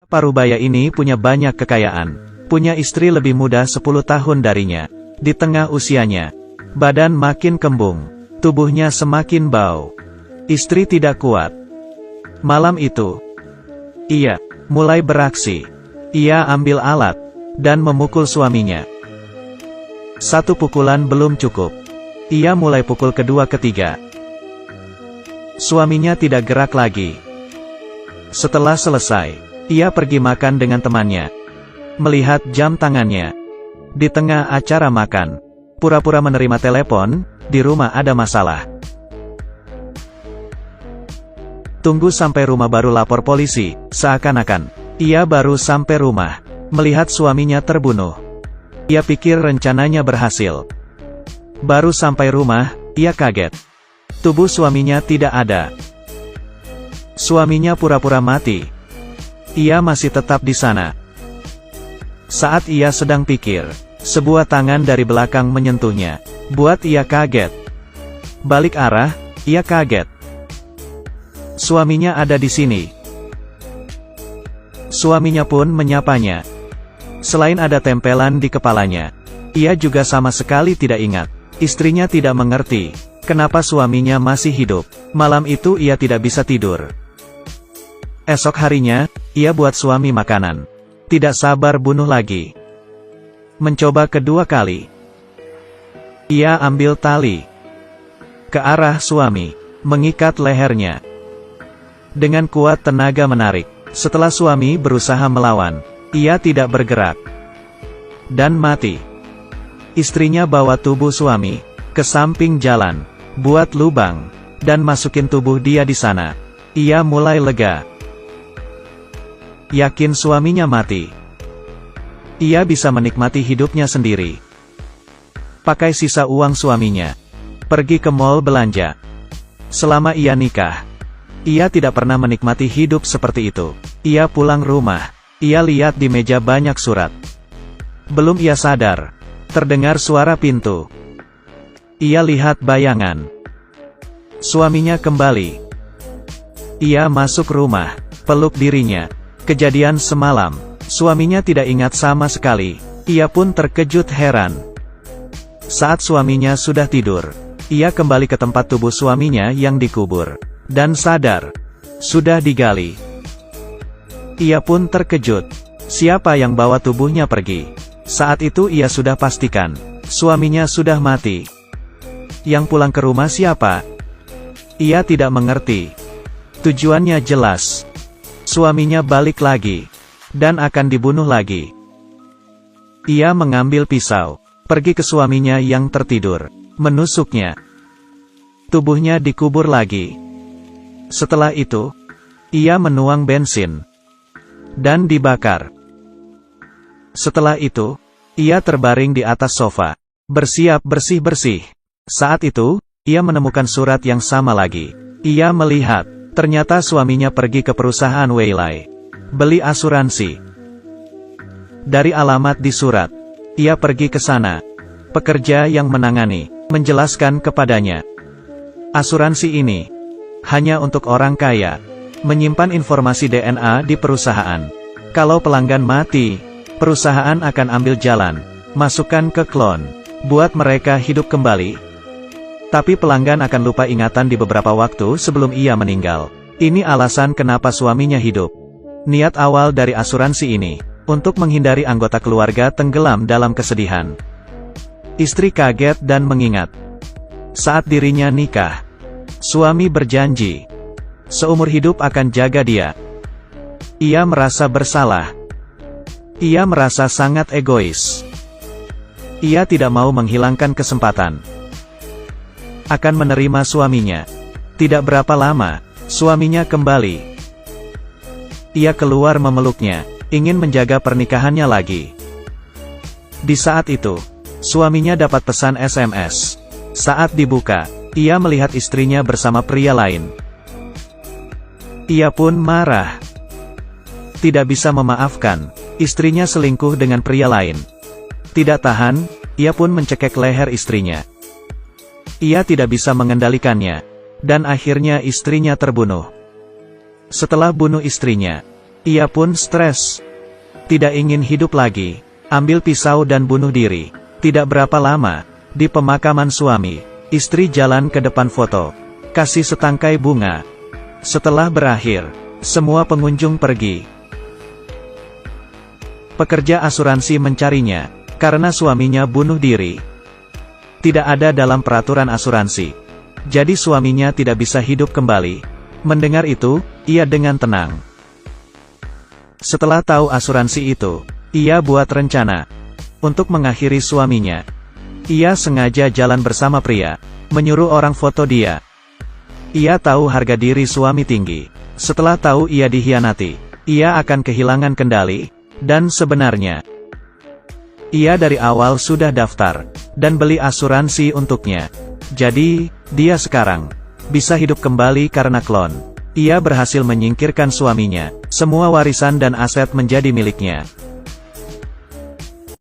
Parubaya ini punya banyak kekayaan. Punya istri lebih muda 10 tahun darinya. Di tengah usianya, badan makin kembung. Tubuhnya semakin bau. Istri tidak kuat. Malam itu, ia mulai beraksi. Ia ambil alat dan memukul suaminya. Satu pukulan belum cukup. Ia mulai pukul kedua ketiga. Suaminya tidak gerak lagi. Setelah selesai, ia pergi makan dengan temannya. Melihat jam tangannya. Di tengah acara makan, pura-pura menerima telepon, di rumah ada masalah. Tunggu sampai rumah baru lapor polisi, seakan-akan ia baru sampai rumah, melihat suaminya terbunuh. Ia pikir rencananya berhasil. Baru sampai rumah, ia kaget. Tubuh suaminya tidak ada. Suaminya pura-pura mati. Ia masih tetap di sana. Saat ia sedang pikir, sebuah tangan dari belakang menyentuhnya. Buat ia kaget. Balik arah, ia kaget. Suaminya ada di sini. Suaminya pun menyapanya. Selain ada tempelan di kepalanya, ia juga sama sekali tidak ingat. Istrinya tidak mengerti kenapa suaminya masih hidup. Malam itu ia tidak bisa tidur. Esok harinya, ia buat suami makanan. Tidak sabar bunuh lagi. Mencoba kedua kali. Ia ambil tali ke arah suami, mengikat lehernya. Dengan kuat tenaga menarik. Setelah suami berusaha melawan, ia tidak bergerak dan mati. Istrinya bawa tubuh suami ke samping jalan, buat lubang, dan masukin tubuh dia di sana. Ia mulai lega. Yakin suaminya mati. Ia bisa menikmati hidupnya sendiri. Pakai sisa uang suaminya, pergi ke mall belanja. Selama ia nikah, ia tidak pernah menikmati hidup seperti itu. Ia pulang rumah. Ia lihat di meja banyak surat. Belum ia sadar, terdengar suara pintu. Ia lihat bayangan. Suaminya kembali. Ia masuk rumah, peluk dirinya. Kejadian semalam, suaminya tidak ingat sama sekali. Ia pun terkejut heran. Saat suaminya sudah tidur, ia kembali ke tempat tubuh suaminya yang dikubur. Dan sadar, sudah digali. Ia pun terkejut. Siapa yang bawa tubuhnya pergi? Saat itu ia sudah pastikan, suaminya sudah mati. Yang pulang ke rumah siapa? Ia tidak mengerti. Tujuannya jelas. Suaminya balik lagi. Dan akan dibunuh lagi. Ia mengambil pisau, pergi ke suaminya yang tertidur, menusuknya. Tubuhnya dikubur lagi. Setelah itu, ia menuang bensin dan dibakar. Setelah itu, ia terbaring di atas sofa, bersiap bersih-bersih. Saat itu, ia menemukan surat yang sama lagi. Ia melihat, ternyata suaminya pergi ke perusahaan Waylay, beli asuransi. Dari alamat di surat, ia pergi ke sana. Pekerja yang menangani menjelaskan kepadanya, asuransi ini hanya untuk orang kaya. Menyimpan informasi DNA di perusahaan. Kalau pelanggan mati, perusahaan akan ambil jalan, masukkan ke clone, buat mereka hidup kembali. Tapi pelanggan akan lupa ingatan di beberapa waktu sebelum ia meninggal. Ini alasan kenapa suaminya hidup. Niat awal dari asuransi ini, untuk menghindari anggota keluarga tenggelam dalam kesedihan. Istri kaget dan mengingat. Saat dirinya nikah, suami berjanji, seumur hidup akan jaga dia. Ia merasa bersalah. Ia merasa sangat egois. Ia tidak mau menghilangkan kesempatan. Akan menerima suaminya. Tidak berapa lama, suaminya kembali. Ia keluar memeluknya, ingin menjaga pernikahannya lagi. Di saat itu, suaminya dapat pesan SMS. Saat dibuka, ia melihat istrinya bersama pria lain. Ia pun marah. Tidak bisa memaafkan, istrinya selingkuh dengan pria lain. Tidak tahan, ia pun mencekek leher istrinya. Ia tidak bisa mengendalikannya, dan akhirnya istrinya terbunuh. Setelah bunuh istrinya, Ia pun stres. Tidak ingin hidup lagi. Ambil pisau dan bunuh diri. Tidak berapa lama, di pemakaman suami, istri jalan ke depan foto. Kasih setangkai bunga. Setelah berakhir, semua pengunjung pergi. Pekerja asuransi mencarinya, karena suaminya bunuh diri. Tidak ada dalam peraturan asuransi. Jadi suaminya tidak bisa hidup kembali. Mendengar itu, ia dengan tenang. Setelah tahu asuransi itu, ia buat rencana untuk mengakhiri suaminya. Ia sengaja jalan bersama pria, menyuruh orang foto dia. Ia tahu harga diri suami tinggi. Setelah tahu ia dikhianati, ia akan kehilangan kendali, dan sebenarnya, ia dari awal sudah daftar, dan beli asuransi untuknya. Jadi, dia sekarang bisa hidup kembali karena klon. Ia berhasil menyingkirkan suaminya. Semua warisan dan aset menjadi miliknya.